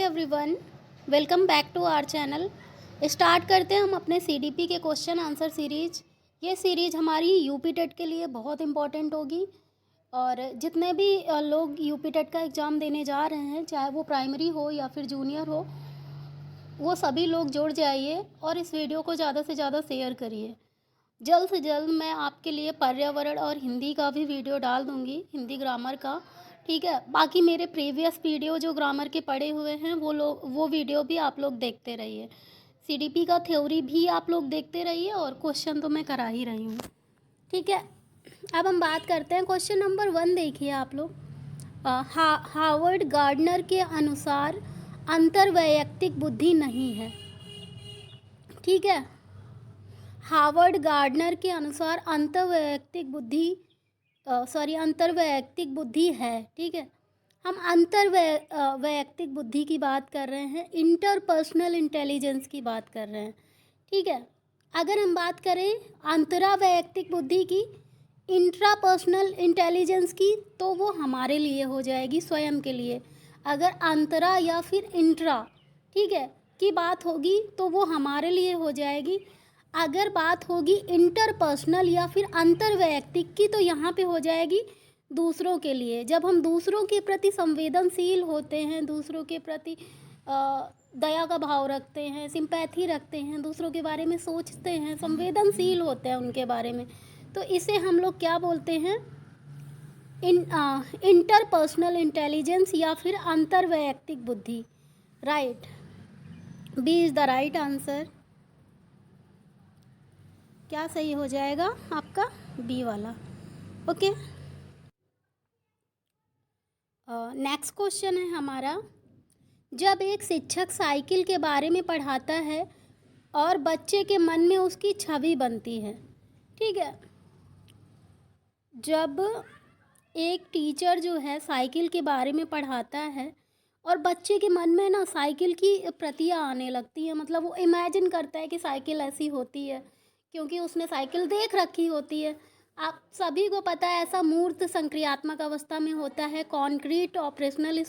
Everyone, welcome back to our channel. Start करते हैं हम अपने सीडीपी के क्वेश्चन आंसर सीरीज। ये सीरीज हमारी यूपी टेट के लिए बहुत इम्पॉर्टेंट होगी और जितने भी लोग यूपी टेट का एग्ज़ाम देने जा रहे हैं, चाहे वो प्राइमरी हो या फिर जूनियर हो, वो सभी लोग जुड़ जाइए और इस वीडियो को ज़्यादा से ज़्यादा शेयर करिए। जल्द से जल्द मैं आपके लिए पर्यावरण और हिंदी का भी वीडियो डाल दूँगी, हिंदी ग्रामर का। ठीक है, बाकी मेरे प्रीवियस वीडियो जो ग्रामर के पड़े हुए हैं वो वीडियो भी आप लोग देखते रहिए। सीडीपी का थ्योरी भी आप लोग देखते रहिए और क्वेश्चन तो मैं करा ही रही हूँ। ठीक है, अब हम बात करते हैं क्वेश्चन नंबर 1। देखिए आप लोग, हावर्ड गार्डनर के अनुसार अंतर्वैयक्तिक बुद्धि नहीं है। ठीक है, हावर्ड गार्डनर के अनुसार अंतर्वैयक्तिक बुद्धि है। ठीक है, हम वैयक्तिक बुद्धि की बात कर रहे हैं, इंटरपर्सनल इंटेलिजेंस की बात कर रहे हैं। ठीक है, अगर हम बात करें अंतरावैयक्तिक बुद्धि की, इंट्रापर्सनल इंटेलिजेंस की, तो वो हमारे लिए हो जाएगी, स्वयं के लिए। अगर अंतरा या फिर इंट्रा, ठीक है, की बात होगी तो वो हमारे लिए हो जाएगी। अगर बात होगी इंटरपर्सनल या फिर अंतर्वैयक्तिक की, तो यहाँ पे हो जाएगी दूसरों के लिए। जब हम दूसरों के प्रति संवेदनशील होते हैं, दूसरों के प्रति दया का भाव रखते हैं, सिंपैथी रखते हैं, दूसरों के बारे में सोचते हैं, संवेदनशील होते हैं उनके बारे में, तो इसे हम लोग क्या बोलते हैं? इंटरपर्सनल इंटेलिजेंस या फिर अंतर्वैयक्तिक बुद्धि। Right, B is the right answer. क्या सही हो जाएगा आपका? बी वाला। ओके, नेक्स्ट क्वेश्चन है हमारा, जब एक शिक्षक साइकिल के बारे में पढ़ाता है और बच्चे के मन में उसकी छवि बनती है। ठीक है, जब एक टीचर जो है साइकिल के बारे में पढ़ाता है और बच्चे के मन में ना साइकिल की प्रतियां आने लगती है, मतलब वो इमेजिन करता है कि साइकिल ऐसी होती है क्योंकि उसने साइकिल देख रखी होती है। आप सभी को पता है ऐसा मूर्त संक्रियात्मक अवस्था में होता है, कॉन्क्रीट ऑपरेशनल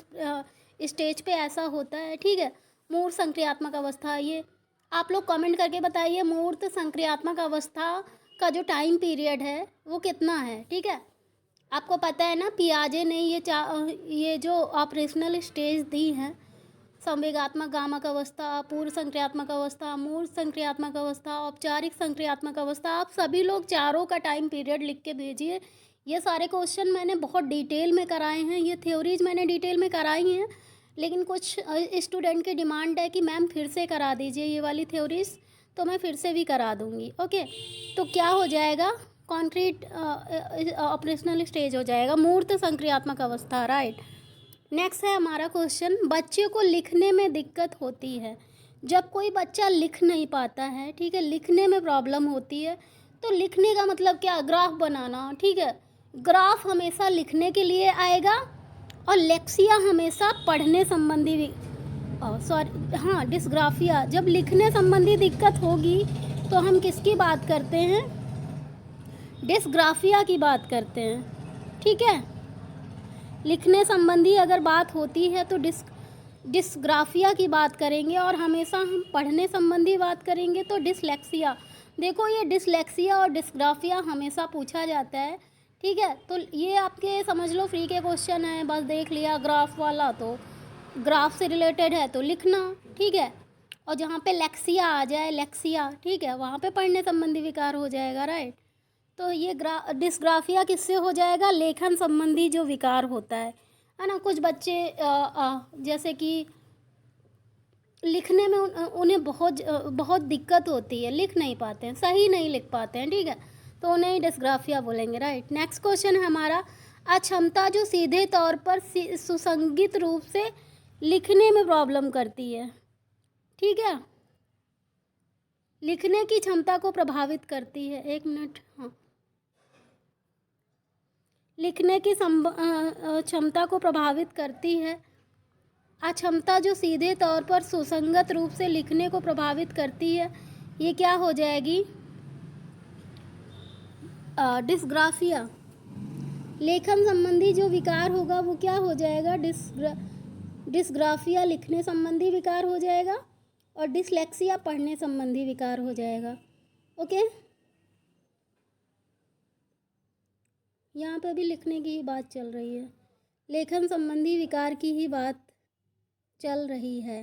स्टेज पे ऐसा होता है। ठीक है, मूर्त संक्रियात्मक अवस्था, ये आप लोग कमेंट करके बताइए मूर्त संक्रियात्मक अवस्था का जो टाइम पीरियड है वो कितना है। ठीक है, आपको पता है ना, पियाजे ने ये जो ऑपरेशनल स्टेज दी हैं, संवेगात्मक गामक अवस्था, पूर्व संक्रियात्मक अवस्था, मूर्त संक्रियात्मक अवस्था, औपचारिक संक्रियात्मक अवस्था, आप सभी लोग चारों का टाइम पीरियड लिख के भेजिए। ये सारे क्वेश्चन मैंने बहुत डिटेल में कराए हैं, ये थ्योरीज मैंने डिटेल में कराई हैं, लेकिन कुछ स्टूडेंट की डिमांड है कि मैम फिर से करा दीजिए ये वाली थ्योरीज, तो मैं फिर से भी करा दूँगी। ओके, तो क्या हो जाएगा? कॉन्क्रीट ऑपरेशनल स्टेज हो जाएगा, मूर्त संक्रियात्मक अवस्था। राइट, नेक्स्ट है हमारा क्वेश्चन, बच्चे को लिखने में दिक्कत होती है। जब कोई बच्चा लिख नहीं पाता है, ठीक है, लिखने में प्रॉब्लम होती है, तो लिखने का मतलब क्या? ग्राफ बनाना। ठीक है, ग्राफ हमेशा लिखने के लिए आएगा और लेक्सिया हमेशा पढ़ने संबंधी, हाँ, डिस्ग्राफिया जब लिखने संबंधी दिक्कत होगी तो हम किसकी बात करते हैं? डिस्ग्राफिया की बात करते हैं। ठीक है, लिखने संबंधी अगर बात होती है तो डिस्ग्राफिया की बात करेंगे, और हमेशा हम पढ़ने संबंधी बात करेंगे तो डिसलेक्सिया। देखो, ये डिसलेक्सिया और डिस्ग्राफिया हमेशा पूछा जाता है। ठीक है, तो ये आपके समझ लो फ्री के क्वेश्चन है, बस देख लिया ग्राफ वाला तो ग्राफ से रिलेटेड है तो लिखना। ठीक है, और जहाँ पे लेक्सिया आ जाए, लेक्सिया, ठीक है, वहाँ पे पढ़ने संबंधी विकार हो जाएगा। राइट, तो ये डिस्ग्राफिया किससे हो जाएगा? लेखन संबंधी जो विकार होता है ना। कुछ बच्चे जैसे कि लिखने में उन्हें बहुत दिक्कत होती है, लिख नहीं पाते हैं, सही नहीं लिख पाते हैं। ठीक है, तो उन्हें ही डिस्ग्राफिया बोलेंगे। राइट, नेक्स्ट क्वेश्चन है हमारा, अक्षमता जो सीधे तौर पर सुसंगत रूप से लिखने में प्रॉब्लम करती है। ठीक है, लिखने की क्षमता को प्रभावित करती है। एक मिनट, हाँ, लिखने की क्षमता को प्रभावित करती है। अक्षमता जो सीधे तौर पर सुसंगत रूप से लिखने को प्रभावित करती है, ये क्या हो जाएगी? डिस्ग्राफिया। लेखन संबंधी जो विकार होगा वो क्या हो जाएगा? डिस्ग्राफिया लिखने संबंधी विकार हो जाएगा और डिसलेक्सिया पढ़ने संबंधी विकार हो जाएगा। ओके, यहाँ पे भी लिखने की ही बात चल रही है, लेखन संबंधी विकार की ही बात चल रही है।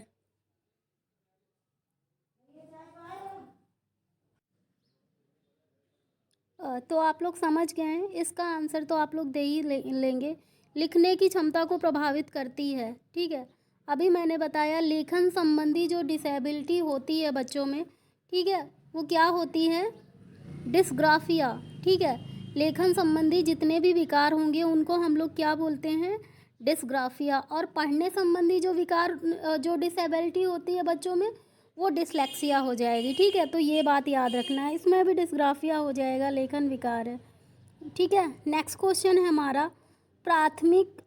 तो आप लोग समझ गए हैं, इसका आंसर तो आप लोग दे ही लेंगे। लिखने की क्षमता को प्रभावित करती है, ठीक है। अभी मैंने बताया लेखन संबंधी जो डिसेबिलिटी होती है बच्चों में, ठीक है, वो क्या होती है, डिस्ग्राफिया, ठीक है। लेखन संबंधी जितने भी विकार होंगे उनको हम लोग क्या बोलते हैं, डिस्ग्राफिया। और पढ़ने संबंधी जो विकार जो डिसेबिलिटी होती है बच्चों में, वो डिसलेक्सिया हो जाएगी, ठीक है। तो ये बात याद रखना है, इसमें भी डिस्ग्राफिया हो जाएगा, लेखन विकार है, ठीक है। नेक्स्ट क्वेश्चन है हमारा, प्राथमिक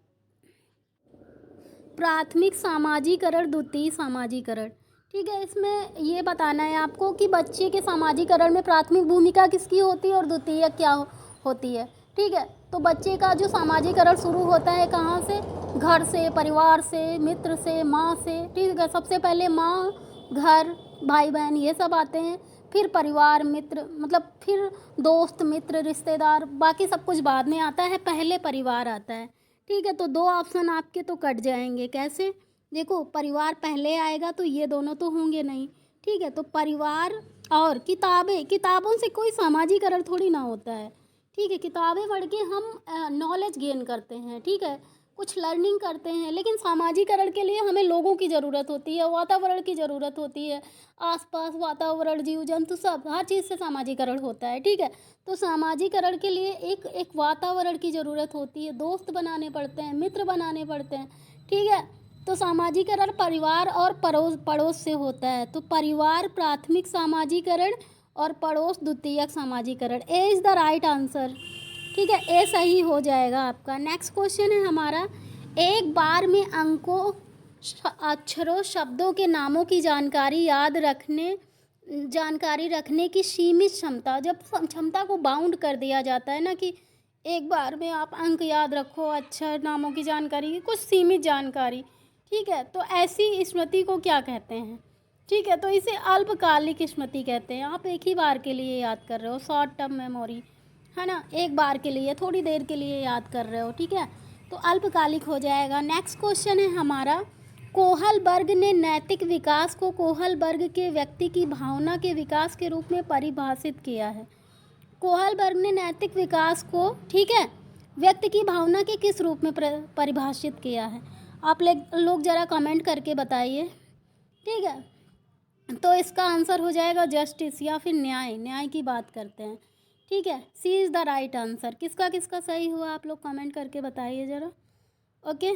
प्राथमिक सामाजिकरण, द्वितीय सामाजिकरण, ठीक है। इसमें ये बताना है आपको कि बच्चे के सामाजिकरण में प्राथमिक भूमिका किसकी होती है और द्वितीय क्या होती है, ठीक है। तो बच्चे का जो सामाजिकरण शुरू होता है कहाँ से, घर से, परिवार से, मित्र से, माँ से, ठीक है। सबसे पहले माँ, घर, भाई बहन ये सब आते हैं, फिर परिवार, मित्र, मतलब फिर दोस्त, मित्र, रिश्तेदार, बाकी सब कुछ बाद में आता है, पहले परिवार आता है, ठीक है। तो दो ऑप्शन आपके तो कट जाएंगे, कैसे, देखो परिवार पहले आएगा तो ये दोनों तो होंगे नहीं, ठीक है। तो परिवार और किताबों से कोई सामाजिकरण थोड़ी ना होता है, ठीक है। किताबें पढ़ के हम नॉलेज गेन करते हैं, ठीक है, कुछ लर्निंग करते हैं, लेकिन सामाजिकरण के लिए हमें लोगों की ज़रूरत होती है, वातावरण की ज़रूरत होती है, आसपास वातावरण, जीव जंतु, सब हर चीज़ से सामाजिकरण होता है, ठीक है। तो सामाजिकरण के लिए एक एक वातावरण की ज़रूरत होती है, दोस्त बनाने पड़ते हैं, मित्र बनाने पड़ते हैं, ठीक है। तो सामाजिकरण परिवार और पड़ोस से होता है। तो परिवार प्राथमिक सामाजिकरण और पड़ोस द्वितीयक सामाजिकरण। A is the right answer, ठीक है, ए सही हो जाएगा आपका। नेक्स्ट क्वेश्चन है हमारा, एक बार में अंकों, अक्षरों, शब्दों के नामों की जानकारी रखने की सीमित क्षमता। जब क्षमता को बाउंड कर दिया जाता है ना कि एक बार में आप अंक याद रखो, अक्षर, नामों की जानकारी की कुछ सीमित जानकारी, ठीक है, तो ऐसी स्मृति को क्या कहते हैं, ठीक है। तो इसे अल्पकालिक स्मृति कहते हैं। आप एक ही बार के लिए याद कर रहे हो, शॉर्ट टर्म मेमोरी, है ना, एक बार के लिए, थोड़ी देर के लिए याद कर रहे हो, ठीक है, तो अल्पकालिक हो जाएगा। नेक्स्ट क्वेश्चन है हमारा, कोहलबर्ग ने नैतिक विकास को कोहलबर्ग के व्यक्ति की भावना के विकास के रूप में परिभाषित किया है। कोहलबर्ग ने नैतिक विकास को, ठीक है, व्यक्ति की भावना के किस रूप में परिभाषित किया है, आप लोग ज़रा कमेंट करके बताइए, ठीक है। तो इसका आंसर हो जाएगा जस्टिस या फिर न्याय की बात करते हैं, ठीक है। C is the right answer. किसका किसका सही हुआ आप लोग कमेंट करके बताइए ज़रा। ओके,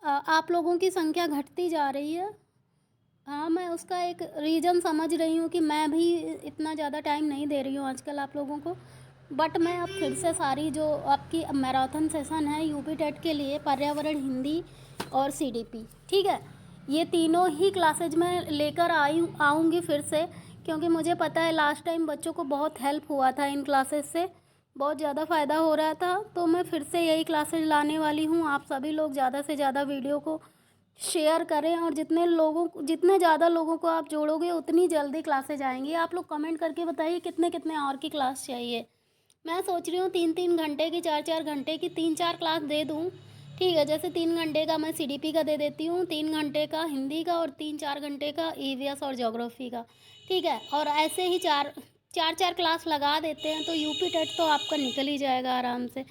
आप लोगों की संख्या घटती जा रही है। हाँ, मैं उसका एक रीज़न समझ रही हूँ कि मैं भी इतना ज़्यादा टाइम नहीं दे रही हूँ आजकल आप लोगों को, बट मैं अब फिर से सारी जो आपकी मैराथन सेशन है यूपी टेट के लिए, पर्यावरण, हिंदी और सीडीपी, ठीक है, ये तीनों ही क्लासेज में लेकर आऊँगी फिर से, क्योंकि मुझे पता है लास्ट टाइम बच्चों को बहुत हेल्प हुआ था इन क्लासेज से, बहुत ज़्यादा फ़ायदा हो रहा था। तो मैं फिर से यही क्लासेज लाने वाली हूँ। आप सभी लोग ज़्यादा से ज़्यादा वीडियो को शेयर करें और जितने ज़्यादा लोगों को आप जोड़ोगे उतनी जल्दी क्लासेज आएंगी। आप लोग कमेंट करके बताइए कितने कितने और की क्लास चाहिए। मैं सोच रही हूँ 3-3 घंटे की, 4-4 घंटे की 3-4 क्लास दे दूँ, ठीक है। जैसे 3 घंटे का मैं सीडीपी का दे देती हूँ, 3 घंटे का हिंदी का और 3-4 घंटे का ईवीएस और ज्योग्राफी का, ठीक है। और ऐसे ही 4-4 क्लास लगा देते हैं तो यूपी टेट तो आपका निकल ही जाएगा आराम से,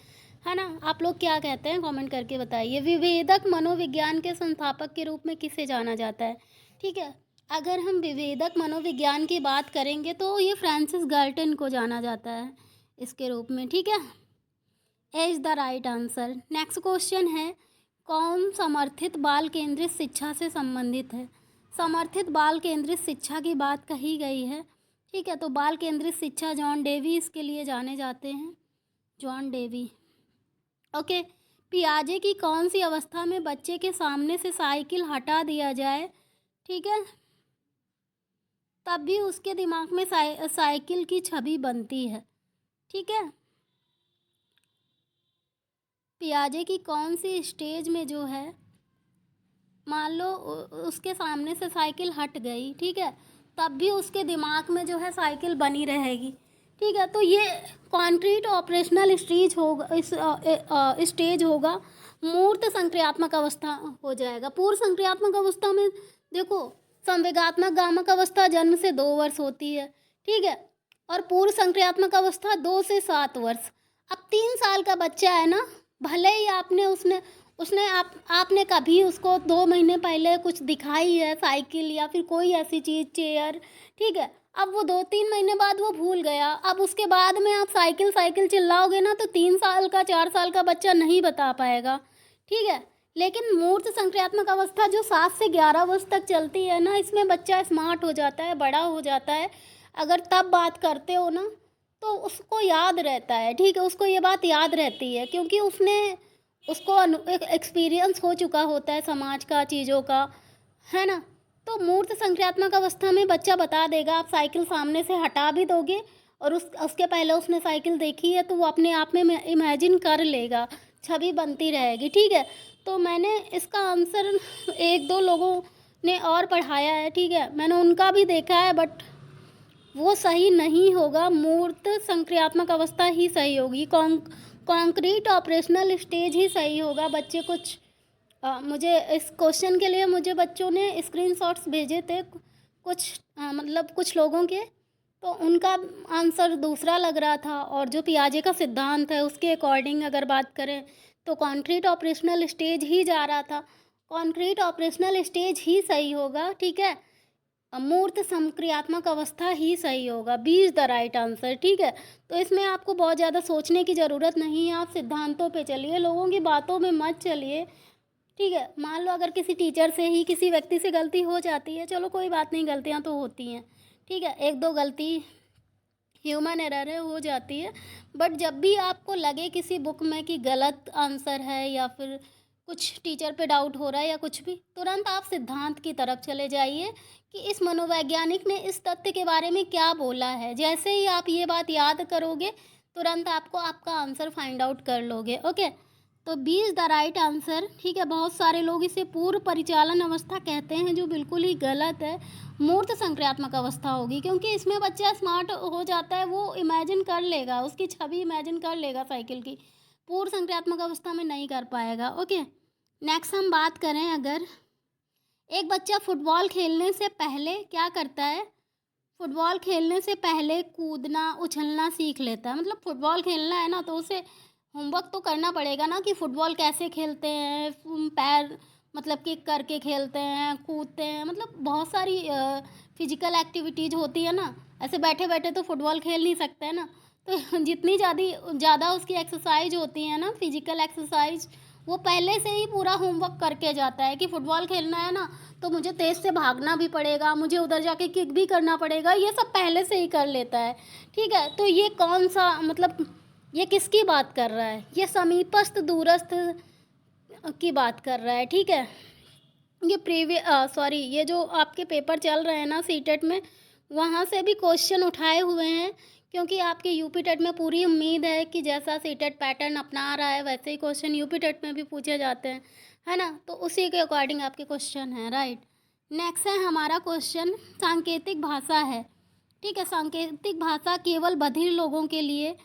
है ना। आप लोग क्या कहते हैं कमेंट करके बताइए। विभेदक मनोविज्ञान के संस्थापक के रूप में किसे जाना जाता है, ठीक है। अगर हम विभेदक मनोविज्ञान की बात करेंगे तो ये फ्रांसिस गाल्टन को जाना जाता है इसके रूप में, ठीक है। ए is the right answer. Next question है, कौन समर्थित बाल केंद्रित शिक्षा से संबंधित है। समर्थित बाल केंद्रित शिक्षा की बात कही गई है, ठीक है। तो बाल केंद्रित शिक्षा जॉन डेवी इसके लिए जाने जाते हैं, जॉन डेवी। ओके, पियाजे की कौन सी अवस्था में बच्चे के सामने से साइकिल हटा दिया जाए, ठीक है, तब भी उसके दिमाग में साइकिल की छवि बनती है, ठीक है। पियाजे की कौन सी स्टेज में जो है मान लो उसके सामने से साइकिल हट गई, ठीक है, तब भी उसके दिमाग में जो है साइकिल बनी रहेगी, ठीक है। तो ये कॉन्क्रीट ऑपरेशनल स्टेज होगा, इस स्टेज होगा, मूर्त संक्रियात्मक अवस्था हो जाएगा। पूर्व संक्रियात्मक अवस्था में देखो, संवेगात्मक गामक अवस्था जन्म से 2 वर्ष होती है, ठीक है, और पूर्व संक्रियात्मक अवस्था 2 से 7 वर्ष। अब 3 साल का बच्चा है ना, भले ही आपने उसने उसने आपने कभी उसको 2 महीने पहले कुछ दिखाई है, साइकिल या फिर कोई ऐसी चीज़, चेयर, ठीक है, अब वो 2-3 महीने बाद वो भूल गया। अब उसके बाद में आप साइकिल साइकिल चिल्लाओगे ना, तो 3 साल का 4 साल का बच्चा नहीं बता पाएगा, ठीक है। लेकिन मूर्त संक्रियात्मक अवस्था जो 7 से 11 वर्ष तक चलती है ना, इसमें बच्चा स्मार्ट हो जाता है, बड़ा हो जाता है। अगर तब बात करते हो ना, तो उसको याद रहता है, ठीक है, उसको ये बात याद रहती है, क्योंकि उसको एक एक्सपीरियंस हो चुका होता है समाज का, चीज़ों का, है ना। तो मूर्त संक्रियात्मक अवस्था में बच्चा बता देगा। आप साइकिल सामने से हटा भी दोगे और उसके पहले उसने साइकिल देखी है, तो वो अपने आप में इमेजिन कर लेगा, छवि बनती रहेगी, ठीक है। तो मैंने इसका आंसर 1-2 लोगों ने और पढ़ाया है, ठीक है, मैंने उनका भी देखा है, बट वो सही नहीं होगा। मूर्त संक्रियात्मक अवस्था ही सही होगी, कॉन्क्रीट ऑपरेशनल स्टेज ही सही होगा। बच्चे कुछ मुझे इस क्वेश्चन के लिए मुझे बच्चों ने स्क्रीनशॉट्स भेजे थे, कुछ मतलब कुछ लोगों के, तो उनका आंसर दूसरा लग रहा था, और जो पियाजे का सिद्धांत है उसके अकॉर्डिंग अगर बात करें तो कॉन्क्रीट ऑपरेशनल स्टेज ही जा रहा था। कॉन्क्रीट ऑपरेशनल स्टेज ही सही होगा, ठीक है, अमूर्त संक्रियात्मक अवस्था ही सही होगा। B is the right answer, ठीक है। तो इसमें आपको बहुत ज़्यादा सोचने की ज़रूरत नहीं है, आप सिद्धांतों पे चलिए, लोगों की बातों में मत चलिए, ठीक है। मान लो अगर किसी टीचर से ही, किसी व्यक्ति से गलती हो जाती है, चलो कोई बात नहीं, गलतियाँ तो होती हैं, ठीक है, 1-2 गलती ह्यूमन एरर है, हो जाती है। बट जब भी आपको लगे किसी बुक में कि गलत आंसर है, या फिर कुछ टीचर पे डाउट हो रहा है या कुछ भी, तुरंत आप सिद्धांत की तरफ चले जाइए कि इस मनोवैज्ञानिक ने इस तथ्य के बारे में क्या बोला है। जैसे ही आप ये बात याद करोगे, तुरंत आपको आपका आंसर फाइंड आउट कर लोगे, ओके। तो B is the right answer, ठीक है। बहुत सारे लोग इसे पूर्व परिचालन अवस्था कहते हैं, जो बिल्कुल ही गलत है। मूर्त संक्रियात्मक अवस्था होगी, क्योंकि इसमें बच्चा स्मार्ट हो जाता है, वो इमेजिन कर लेगा, उसकी छवि इमेजिन कर लेगा साइकिल की। पूर्व संक्रियात्मक अवस्था में नहीं कर पाएगा, ओके। नेक्स्ट हम बात करें, अगर एक बच्चा फुटबॉल खेलने से पहले क्या करता है, फुटबॉल खेलने से पहले कूदना, उछलना सीख लेता है। मतलब फुटबॉल खेलना है ना, तो उसे होमवर्क तो करना पड़ेगा ना, कि फुटबॉल कैसे खेलते हैं, पैर मतलब किक करके खेलते हैं, कूदते हैं, मतलब बहुत सारी फिजिकल एक्टिविटीज़ होती है ना। ऐसे बैठे बैठे तो फुटबॉल खेल नहीं सकते हैं ना। तो जितनी ज़्यादा उसकी एक्सरसाइज होती है ना, फिजिकल एक्सरसाइज, वो पहले से ही पूरा होमवर्क करके जाता है कि फुटबॉल खेलना है ना, तो मुझे तेज़ से भागना भी पड़ेगा, मुझे उधर जाके किक भी करना पड़ेगा, ये सब पहले से ही कर लेता है, ठीक है। तो ये कौन सा, मतलब ये किसकी बात कर रहा है, ये समीपस्थ दूरस्थ की बात कर रहा है, ठीक है। ये जो आपके पेपर चल रहे हैं ना सीटेट में, वहाँ से भी क्वेश्चन उठाए हुए हैं, क्योंकि आपके यूपी टेट में पूरी उम्मीद है कि जैसा सीटेट पैटर्न अपना रहा है, वैसे ही क्वेश्चन यूपी टेट में भी पूछे जाते हैं, है ना। तो उसी के अकॉर्डिंग आपके क्वेश्चन हैं, राइट। नेक्स्ट है हमारा क्वेश्चन, सांकेतिक भाषा है, ठीक है। सांकेतिक भाषा केवल बधिर लोगों के लिए,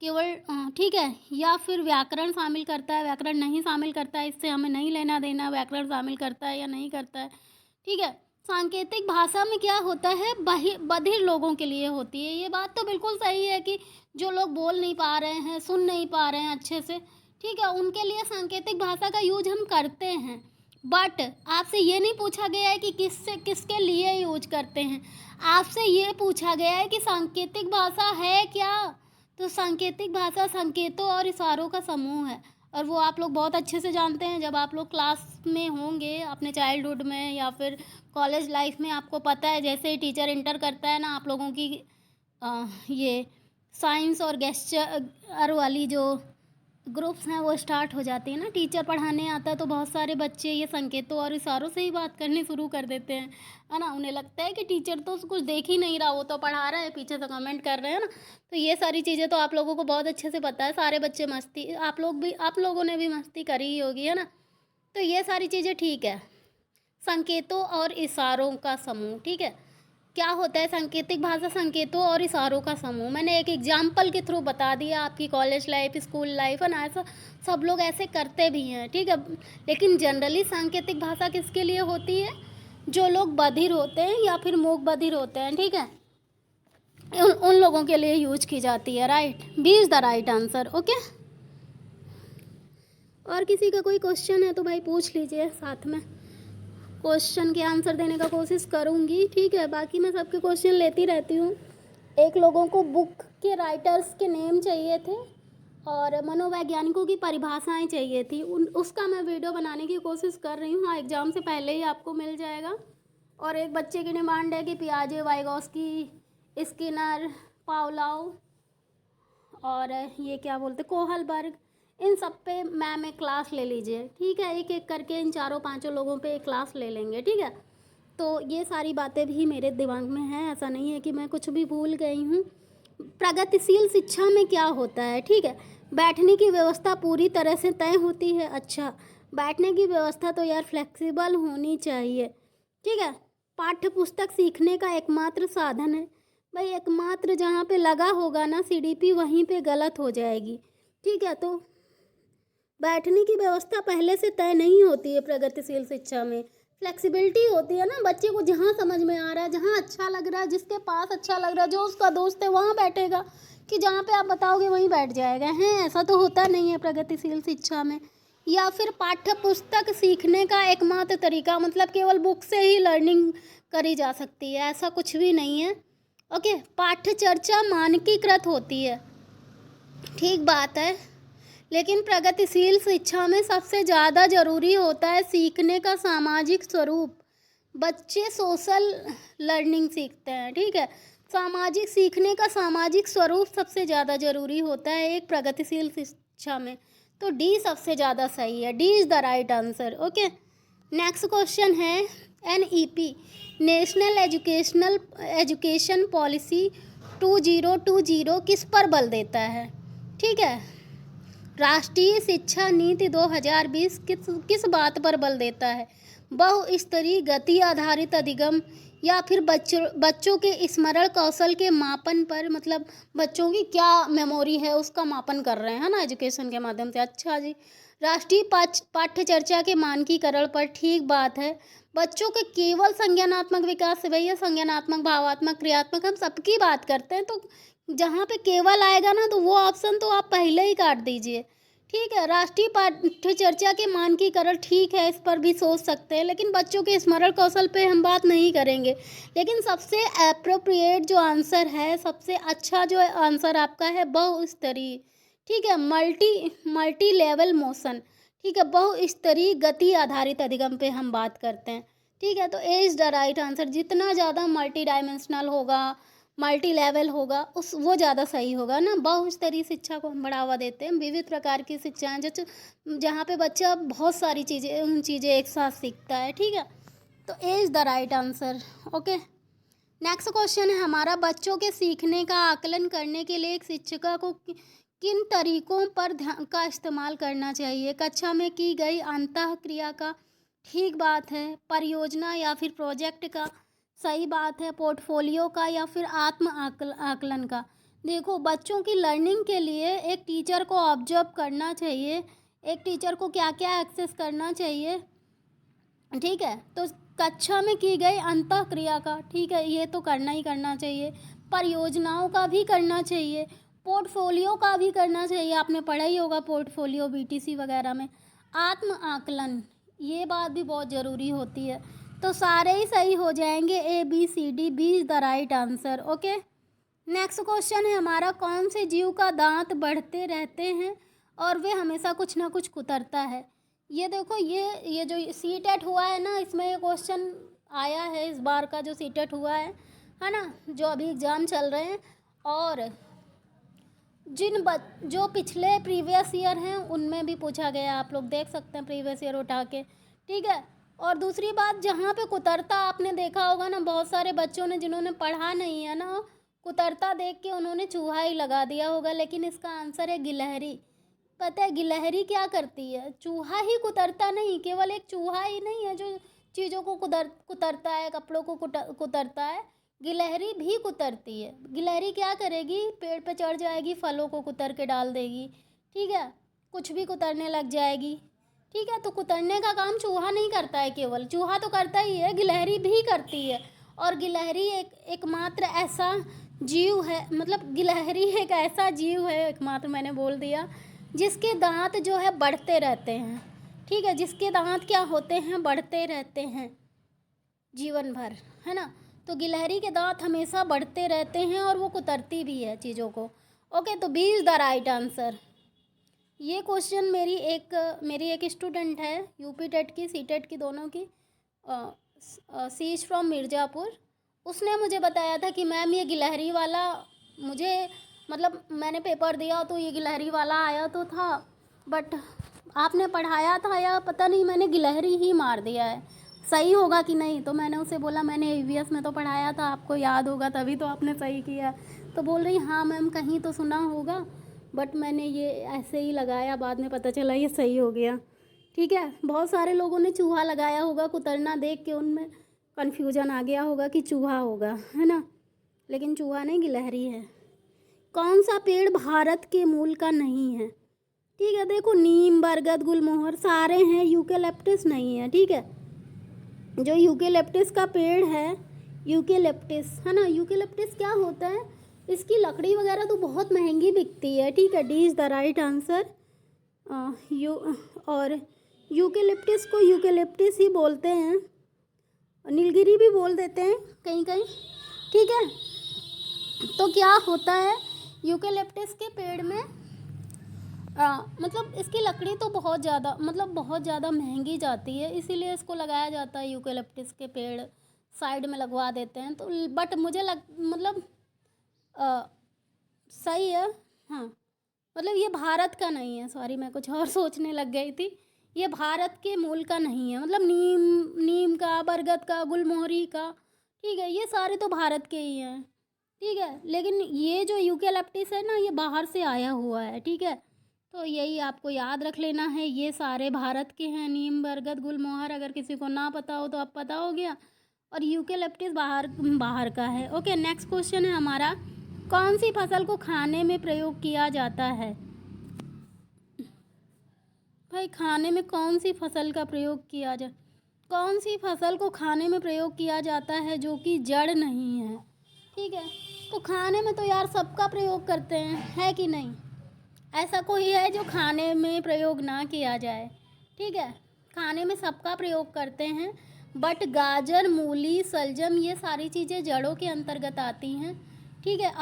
केवल ठीक है, या फिर व्याकरण शामिल करता है, व्याकरण नहीं शामिल करता है, इससे हमें नहीं लेना देना व्याकरण शामिल करता है या नहीं करता है, ठीक है। सांकेतिक भाषा में क्या होता है, बधिर लोगों के लिए होती है। ये बात तो बिल्कुल सही है कि जो लोग बोल नहीं पा रहे हैं, सुन नहीं पा रहे हैं अच्छे से, ठीक है, उनके लिए सांकेतिक भाषा का यूज हम करते हैं। बट आपसे ये नहीं पूछा गया है कि किसके लिए यूज करते हैं, आपसे ये पूछा गया है कि सांकेतिक भाषा है क्या। तो सांकेतिक भाषा संकेतों और इशारों का समूह है, और वो आप लोग बहुत अच्छे से जानते हैं। जब आप लोग क्लास में होंगे अपने चाइल्डहुड में या फिर कॉलेज लाइफ में, आपको पता है जैसे ही टीचर इंटर करता है ना, आप लोगों की ये साइंस और गेस्चर वाली जो ग्रुप्स हैं वो स्टार्ट हो जाती है ना। टीचर पढ़ाने आता है तो बहुत सारे बच्चे ये संकेतों और इशारों से ही बात करनी शुरू कर देते हैं, है ना। उन्हें लगता है कि टीचर तो कुछ देख ही नहीं रहा, वो तो पढ़ा रहा है, पीछे से कमेंट कर रहे हैं ना। तो ये सारी चीज़ें तो आप लोगों को बहुत अच्छे से पता है, सारे बच्चे मस्ती, आप लोगों ने भी मस्ती करी ही होगी, है ना। तो ये सारी चीज़ें ठीक है। संकेतों और इशारों का समूह। ठीक है, क्या होता है सांकेतिक भाषा? संकेतों और इशारों का समूह। मैंने एक एग्जाम्पल के थ्रू बता दिया, आपकी कॉलेज लाइफ, स्कूल लाइफ है ना, ऐसा सब लोग ऐसे करते भी हैं। ठीक है, लेकिन जनरली सांकेतिक भाषा किसके लिए होती है? जो लोग बधिर होते हैं या फिर मूक बधिर होते हैं, ठीक है, उन लोगों के लिए यूज की जाती है। Right, B is the right answer. Okay, और किसी का कोई क्वेश्चन है तो भाई पूछ लीजिए, साथ में क्वेश्चन के आंसर देने का कोशिश करूँगी। ठीक है, बाकी मैं सबके क्वेश्चन लेती रहती हूँ। एक लोगों को बुक के राइटर्स के नेम चाहिए थे और मनोवैज्ञानिकों की परिभाषाएं चाहिए थी, उसका मैं वीडियो बनाने की कोशिश कर रही हूँ। हाँ, एग्ज़ाम से पहले ही आपको मिल जाएगा। और एक बच्चे की डिमांड है कि पियाजे, वाइगोस्की, स्किनर, पावलोव और ये क्या बोलते, कोहलबर्ग, इन सब पे मैम एक क्लास ले लीजिए। ठीक है, एक एक करके इन चारों पांचों लोगों पे एक क्लास ले लेंगे। ठीक है, तो ये सारी बातें भी मेरे दिमाग में हैं, ऐसा नहीं है कि मैं कुछ भी भूल गई हूँ। प्रगतिशील शिक्षा में क्या होता है? ठीक है, बैठने की व्यवस्था पूरी तरह से तय होती है। अच्छा, बैठने की व्यवस्था तो यार फ्लेक्सिबल होनी चाहिए। ठीक है, पाठ्य पुस्तक सीखने का एकमात्र साधन है। भाई एकमात्र जहाँ पे लगा होगा ना सीडीपी, वहीं पे गलत हो जाएगी। ठीक है, तो बैठने की व्यवस्था पहले से तय नहीं होती है प्रगतिशील शिक्षा में, फ्लेक्सिबिलिटी होती है ना। बच्चे को जहाँ समझ में आ रहा है, जहाँ अच्छा लग रहा है, जिसके पास अच्छा लग रहा है, जो उसका दोस्त है वहाँ बैठेगा, कि जहाँ पे आप बताओगे वहीं बैठ जाएगा। हैं, ऐसा तो होता नहीं है प्रगतिशील शिक्षा में। या फिर पाठ्य पुस्तक सीखने का एकमात्र तरीका, मतलब केवल बुक से ही लर्निंग करी जा सकती है, ऐसा कुछ भी नहीं है। ओके, पाठ्य चर्चा मानकीकृत होती है, ठीक बात है, लेकिन प्रगतिशील शिक्षा में सबसे ज़्यादा ज़रूरी होता है सीखने का सामाजिक स्वरूप। बच्चे सोशल लर्निंग सीखते हैं। ठीक है, सामाजिक सीखने का सामाजिक स्वरूप सबसे ज़्यादा ज़रूरी होता है एक प्रगतिशील शिक्षा में। तो डी सबसे ज़्यादा सही है, D is the right answer. Okay, next question है NEP, नेशनल एजुकेशन पॉलिसी 2020 किस पर बल देता है? ठीक है, राष्ट्रीय शिक्षा नीति 2020 किस बात पर बल देता है? बहुस्तरीय गति आधारित अधिगम, या फिर बच्चों के स्मरण कौशल के मापन पर, मतलब बच्चों की क्या मेमोरी है उसका मापन कर रहे हैं ना एजुकेशन के माध्यम से। अच्छा जी, राष्ट्रीय पाठ्य चर्चा के मानकीकरण पर, ठीक बात है। बच्चों के केवल संज्ञानात्मक विकास से, भैया संज्ञानात्मक, भावात्मक, क्रियात्मक, हम सबकी बात करते हैं, तो जहाँ पे केवल आएगा ना तो वो ऑप्शन तो आप पहले ही काट दीजिए। ठीक है, राष्ट्रीय पाठ्य चर्चा के मानकीकरण, ठीक है, इस पर भी सोच सकते हैं, लेकिन बच्चों के स्मरण कौशल पे हम बात नहीं करेंगे। लेकिन सबसे एप्रोप्रिएट जो आंसर है, सबसे अच्छा जो आंसर आपका है बहुस्तरीय। ठीक है, मल्टी लेवल मोशन। ठीक है, बहुस्तरीय गति आधारित अधिगम पे हम बात करते हैं। ठीक है, तो ए इज़ द राइट आंसर। जितना ज़्यादा मल्टी डायमेंशनल होगा, मल्टी लेवल होगा, उस वो ज़्यादा सही होगा ना। बहुस्तरीय शिक्षा को हम बढ़ावा देते हैं, विविध प्रकार की शिक्षाएं जो जहाँ पे बच्चा बहुत सारी चीज़ें एक साथ सीखता है। ठीक है, तो ए is the right answer. Okay, next question है हमारा, बच्चों के सीखने का आकलन करने के लिए एक शिक्षिका को किन तरीकों पर ध्यान का इस्तेमाल करना चाहिए? कक्षा में की गई अंतः क्रिया का, ठीक बात है। परियोजना या फिर प्रोजेक्ट का, सही बात है। पोर्टफोलियो का या फिर आत्म आकलन का। देखो, बच्चों की लर्निंग के लिए एक टीचर को ऑब्जर्व करना चाहिए, एक टीचर को क्या क्या एक्सेस करना चाहिए। ठीक है, तो कक्षा में की गई अंतः क्रिया का, ठीक है, ये तो करना ही करना चाहिए। परियोजनाओं का भी करना चाहिए, पोर्टफोलियो का भी करना चाहिए, आपने पढ़ा ही होगा पोर्टफोलियो BTC वगैरह में। आत्म आकलन, ये बात भी बहुत ज़रूरी होती है। तो सारे ही सही हो जाएंगे, ABCD, B is the right answer. Okay, next question है हमारा, कौन से जीव का दांत बढ़ते रहते हैं और वे हमेशा कुछ ना कुछ कुतरता है? ये देखो, ये जो CTET हुआ है ना, इसमें ये क्वेश्चन आया है इस बार का जो CTET हुआ है ना, जो अभी एग्ज़ाम चल रहे हैं। और जो पिछले प्रीवियस ईयर हैं उनमें भी पूछा गया, आप लोग देख सकते हैं प्रीवियस ईयर उठा के। ठीक है, और दूसरी बात, जहाँ पे कुतरता आपने देखा होगा ना, बहुत सारे बच्चों ने जिन्होंने पढ़ा नहीं है ना, कुतरता देख के उन्होंने चूहा ही लगा दिया होगा, लेकिन इसका आंसर है गिलहरी। पता है गिलहरी क्या करती है? चूहा ही कुतरता नहीं, केवल एक चूहा ही नहीं है जो चीज़ों को कुतरता है, कपड़ों को कुतरता है, गिलहरी भी कुतरती है। गिलहरी क्या करेगी, पेड़ पे चढ़ जाएगी, फलों को कुतर के डाल देगी, ठीक है, कुछ भी कुतरने लग जाएगी, ठीक है। तो कुतरने का काम चूहा नहीं करता है, केवल चूहा तो करता ही है, गिलहरी भी करती है। और गिलहरी एकमात्र ऐसा जीव है, मतलब गिलहरी एक ऐसा जीव है, एकमात्र मैंने बोल दिया, जिसके दांत जो है बढ़ते रहते हैं, ठीक है, जिसके दांत क्या होते हैं, बढ़ते रहते हैं जीवन भर, है ना। तो गिलहरी के दांत हमेशा बढ़ते रहते हैं और वो कुतरती भी है चीज़ों को। ओके, तो B is the right answer. ये क्वेश्चन मेरी एक स्टूडेंट है, यूपी टेट की, सी टेट की, दोनों की, सी इज़ फ्रॉम मिर्ज़ापुर। उसने मुझे बताया था कि मैम ये गिलहरी वाला, मुझे मतलब मैंने पेपर दिया तो ये गिलहरी वाला आया तो था, बट आपने पढ़ाया था या पता नहीं, मैंने गिलहरी ही मार दिया है, सही होगा कि नहीं। तो मैंने उसे बोला मैंने ईवीएस में तो पढ़ाया था, आपको याद होगा, तभी तो आपने सही किया। तो बोल रही हाँ मैम कहीं तो सुना होगा, बट मैंने ये ऐसे ही लगाया, बाद में पता चला ये सही हो गया, ठीक है। बहुत सारे लोगों ने चूहा लगाया होगा, कुतरना देख के उनमें कन्फ्यूजन आ गया होगा कि चूहा होगा, है ना, लेकिन चूहा नहीं, गिलहरी है। कौन सा पेड़ भारत के मूल का नहीं है, ठीक है। देखो नीम, बरगद, गुलमोहर सारे हैं, यूकेलिप्टस नहीं है, ठीक है। जो यूकेलिप्टस का पेड़ है, यूकेलिप्टस, है ना, यूकेलिप्टस क्या होता है, इसकी लकड़ी वगैरह तो बहुत महंगी बिकती है, ठीक है। D is the right answer. और यूकेलिप्टस को यूकेलिप्टस ही बोलते हैं, नीलगिरी भी बोल देते हैं कहीं कहीं, ठीक है। तो क्या होता है, यूकेलिप्टस के पेड़ में मतलब इसकी लकड़ी तो बहुत ज़्यादा महंगी जाती है, इसीलिए इसको लगाया जाता है, यूकेलिप्टस के पेड़ साइड में लगवा देते हैं। तो बट मुझे मतलब सही है, हाँ, मतलब ये भारत का नहीं है, सॉरी मैं कुछ और सोचने लग गई थी, ये भारत के मूल का नहीं है, मतलब नीम का, बरगद का, गुलमोहरी का, ठीक है, ये सारे तो भारत के ही हैं, ठीक है। लेकिन ये जो यूकेलिप्टस है ना, ये बाहर से आया हुआ है, ठीक है। तो यही आपको याद रख लेना है, ये सारे भारत के हैं, नीम, बरगद, गुलमोहर, अगर किसी को ना पता हो तो अब पता हो गया, और यूकेलिप्टस बाहर का है। ओके, नेक्स्ट क्वेश्चन है हमारा, कौन सी फसल को खाने में प्रयोग किया जाता है। भाई खाने में कौन सी फसल का प्रयोग किया कौन सी फसल को खाने में प्रयोग किया जाता है जो कि जड़ नहीं है, ठीक है। तो खाने में तो यार सबका प्रयोग करते हैं, है कि नहीं, ऐसा कोई है जो खाने में प्रयोग ना किया जाए, ठीक है, खाने में सबका प्रयोग करते हैं। बट गाजर, मूली, सलजम, ये सारी चीज़ें जड़ों के अंतर्गत आती हैं, ठीक है।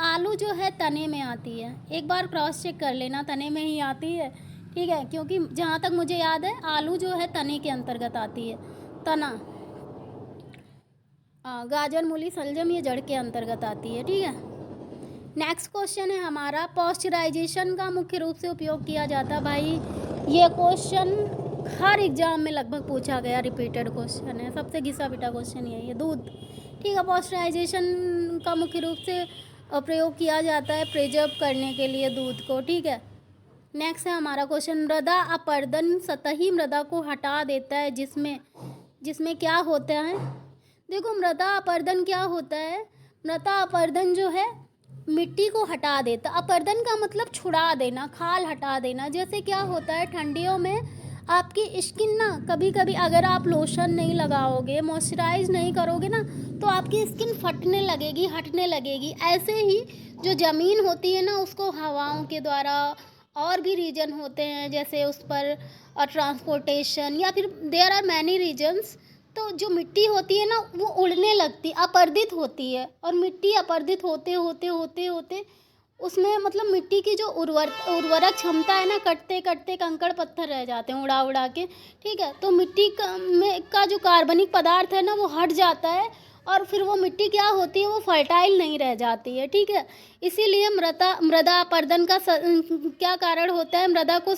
आलू जो है तने में आती है, एक बार क्रॉस चेक कर लेना, तने में ही आती है, ठीक है, क्योंकि जहाँ तक मुझे याद है आलू जो है तने के अंतर्गत आती है, तना। गाजर, मूली, सलजम ये जड़ के अंतर्गत आती है, ठीक है। नेक्स्ट क्वेश्चन है हमारा, पॉस्चराइजेशन का मुख्य रूप से उपयोग किया जाता है। भाई ये क्वेश्चन हर एग्जाम में लगभग पूछा गया, रिपीटेड क्वेश्चन है, सबसे घिसा पिटा क्वेश्चन यही है, दूध, ठीक है। पॉस्चराइजेशन का मुख्य रूप से प्रयोग किया जाता है प्रिजर्व करने के लिए दूध को, ठीक है। नेक्स्ट है हमारा क्वेश्चन, मृदा अपरदन सतही मृदा को हटा देता है, जिसमें क्या होता है। देखो मृदा अपरदन क्या होता है, मृदा अपरदन जो है मिट्टी को हटा देता, अपरदन का मतलब छुड़ा देना, खाल हटा देना। जैसे क्या होता है ठंडियों में आपकी स्किन ना, कभी कभी अगर आप लोशन नहीं लगाओगे, मॉइस्चराइज नहीं करोगे ना, तो आपकी स्किन फटने लगेगी, हटने लगेगी। ऐसे ही जो ज़मीन होती है ना, उसको हवाओं के द्वारा, और भी रीजन होते हैं जैसे उस पर ट्रांसपोर्टेशन, या फिर देयर आर मैनी रीजन्स, तो जो मिट्टी होती है ना वो उड़ने लगती, अपर्दित होती है, और मिट्टी अपर्दित होते होते होते होते उसमें मतलब मिट्टी की जो उर्वरक क्षमता है ना, कटते कटते कंकड़ पत्थर रह जाते हैं उड़ा उड़ा के, ठीक है। तो मिट्टी का जो कार्बनिक पदार्थ है ना वो हट जाता है, और फिर वो मिट्टी क्या होती है, वो फर्टाइल नहीं रह जाती है, ठीक है। इसीलिए मृदा अपरदन का क्या कारण होता है, मृदा को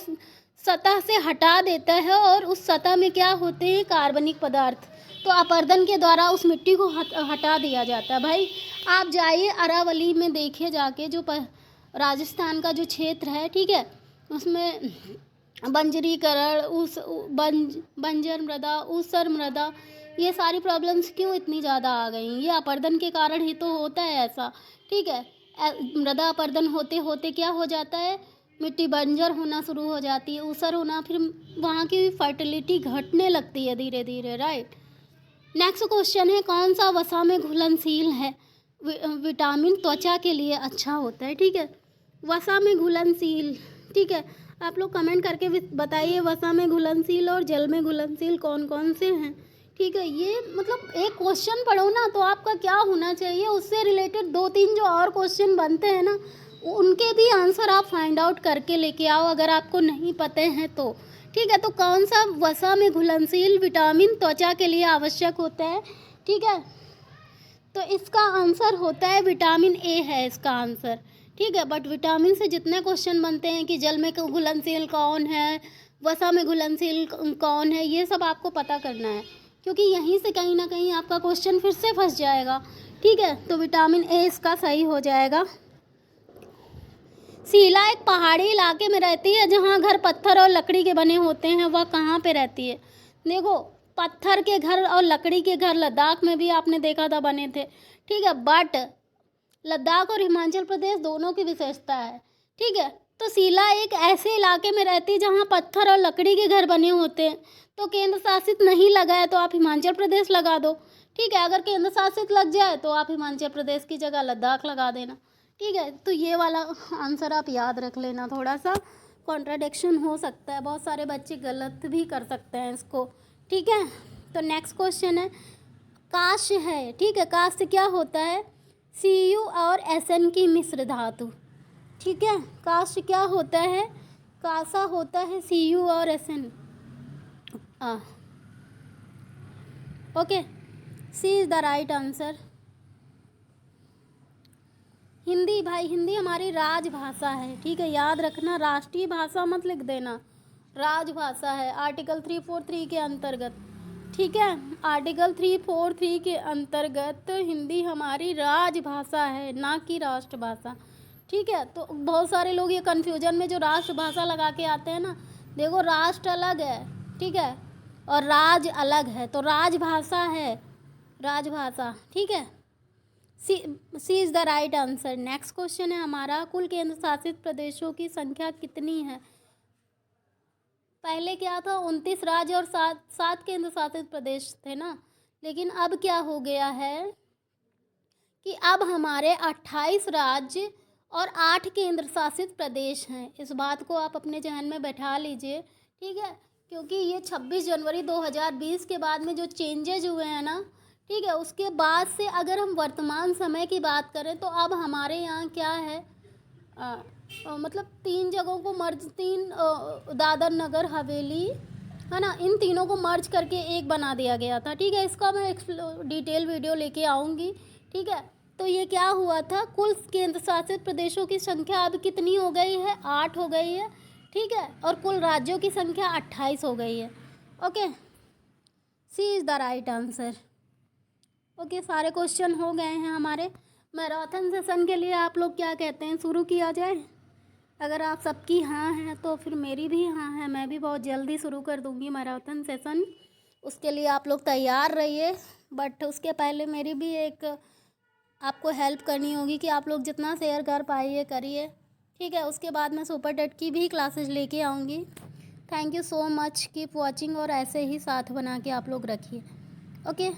सतह से हटा देता है, और उस सतह में क्या होते हैं, कार्बनिक पदार्थ, तो अपरदन के द्वारा उस मिट्टी को हटा दिया जाता है। भाई आप जाइए अरावली में, देखिए जाके, जो राजस्थान का जो क्षेत्र है, ठीक है, उसमें बंजरीकरण, बंजर मृदा, ऊसर मृदा, ये सारी प्रॉब्लम्स क्यों इतनी ज़्यादा आ गई? ये अपरदन के कारण ही तो होता है ऐसा, ठीक है। मृदा अपरदन होते होते क्या हो जाता है, मिट्टी बंजर होना शुरू हो जाती है, ऊसर होना, फिर वहाँ की फर्टिलिटी घटने लगती है धीरे धीरे, राइट। नेक्स्ट क्वेश्चन है, कौन सा वसा में घुलनशील है? विटामिन त्वचा के लिए अच्छा होता है, ठीक है। वसा में घुलनशील, ठीक है। आप लोग कमेंट करके बताइए वसा में घुलनशील और जल में घुलनशील कौन कौन से हैं, ठीक है। ये मतलब एक क्वेश्चन पढ़ो ना तो आपका क्या होना चाहिए, उससे रिलेटेड 2-3 जो और क्वेश्चन बनते हैं ना उनके भी आंसर आप फाइंड आउट करके लेके आओ अगर आपको नहीं पते हैं तो, ठीक है। तो कौन सा वसा में घुलनशील विटामिन त्वचा के लिए आवश्यक होता है, ठीक है। तो इसका आंसर होता है विटामिन ए है इसका आंसर, ठीक है। बट विटामिन से जितने क्वेश्चन बनते हैं कि जल में घुलनशील कौन है, वसा में घुलनशील कौन है, ये सब आपको पता करना है क्योंकि यहीं से कहीं ना कहीं आपका क्वेश्चन फिर से फंस जाएगा, ठीक है। तो विटामिन ए इसका सही हो जाएगा। शीला एक पहाड़ी इलाके में रहती है जहाँ घर पत्थर और लकड़ी के बने होते हैं, वह कहाँ पे रहती है? देखो, पत्थर के घर और लकड़ी के घर लद्दाख में भी आपने देखा था बने थे, ठीक है। बट लद्दाख और हिमाचल प्रदेश दोनों की विशेषता है, ठीक है। तो शीला एक ऐसे इलाके में रहती है जहाँ पत्थर और लकड़ी के घर बने होते हैं। तो केंद्र शासित नहीं लगा है तो आप हिमाचल प्रदेश लगा दो, ठीक है। अगर केंद्र शासित लग जाए तो आप हिमाचल प्रदेश की जगह लद्दाख लगा देना, ठीक है। तो ये वाला आंसर आप याद रख लेना, थोड़ा सा कॉन्ट्राडिक्शन हो सकता है, बहुत सारे बच्चे गलत भी कर सकते हैं इसको, ठीक है। तो नेक्स्ट क्वेश्चन है, काष्य है, ठीक है। काष्य क्या होता है? Cu और Sn की मिश्र धातु, ठीक है। काष्य क्या होता है? कासा होता है Cu और Sn, okay. C is the right answer. Hindi, भाई हिंदी हमारी राजभाषा है, ठीक है। याद रखना, राष्ट्रीय भाषा मत लिख देना, राजभाषा है आर्टिकल 343 के अंतर्गत, ठीक है। आर्टिकल 343 के अंतर्गत हिंदी हमारी राजभाषा है, ना कि राष्ट्रभाषा, ठीक है। तो बहुत सारे लोग ये कन्फ्यूजन में जो राष्ट्रभाषा लगा के आते हैं ना, देखो राष्ट्र अलग है, ठीक है, और राज अलग है, तो राजभाषा है, राजभाषा, ठीक है। C is the right answer. Next question है हमारा, कुल केंद्र शासित प्रदेशों की संख्या कितनी है? पहले क्या था, 29 राज्य और 7 केंद्र शासित प्रदेश थे ना, लेकिन अब क्या हो गया है कि अब हमारे 28 राज्य और 8 केंद्र शासित प्रदेश हैं। इस बात को आप अपने जहन में बैठा लीजिए, ठीक है, क्योंकि ये 26 जनवरी 2020 के बाद में जो चेंजेज हुए हैं ना, ठीक है, उसके बाद से अगर हम वर्तमान समय की बात करें तो अब हमारे यहाँ क्या है, मतलब 3 जगहों को मर्ज, 3 दादर नगर हवेली है ना, इन तीनों को मर्ज करके एक बना दिया गया था, ठीक है। इसका मैं डिटेल वीडियो लेके आऊँगी, ठीक है। तो ये क्या हुआ था, कुल केंद्र शासित प्रदेशों की संख्या अब कितनी हो गई है? 8 हो गई है, ठीक है, और कुल राज्यों की संख्या 28 हो गई है, okay. C is the right answer, okay. सारे क्वेश्चन हो गए हैं हमारे। मैराथन सेशन के लिए आप लोग क्या कहते हैं, शुरू किया जाए? अगर आप सबकी हाँ है तो फिर मेरी भी हाँ है, मैं भी बहुत जल्दी शुरू कर दूँगी मैराथन सेशन, उसके लिए आप लोग तैयार रहिए। बट उसके पहले मेरी भी एक आपको हेल्प करनी होगी कि आप लोग जितना शेयर कर पाइए करिए, ठीक है। उसके बाद मैं सुपर टेट की भी क्लासेस लेके आऊँगी। Thank you so much, keep watching, और ऐसे ही साथ बना के आप लोग रखिए, ओके।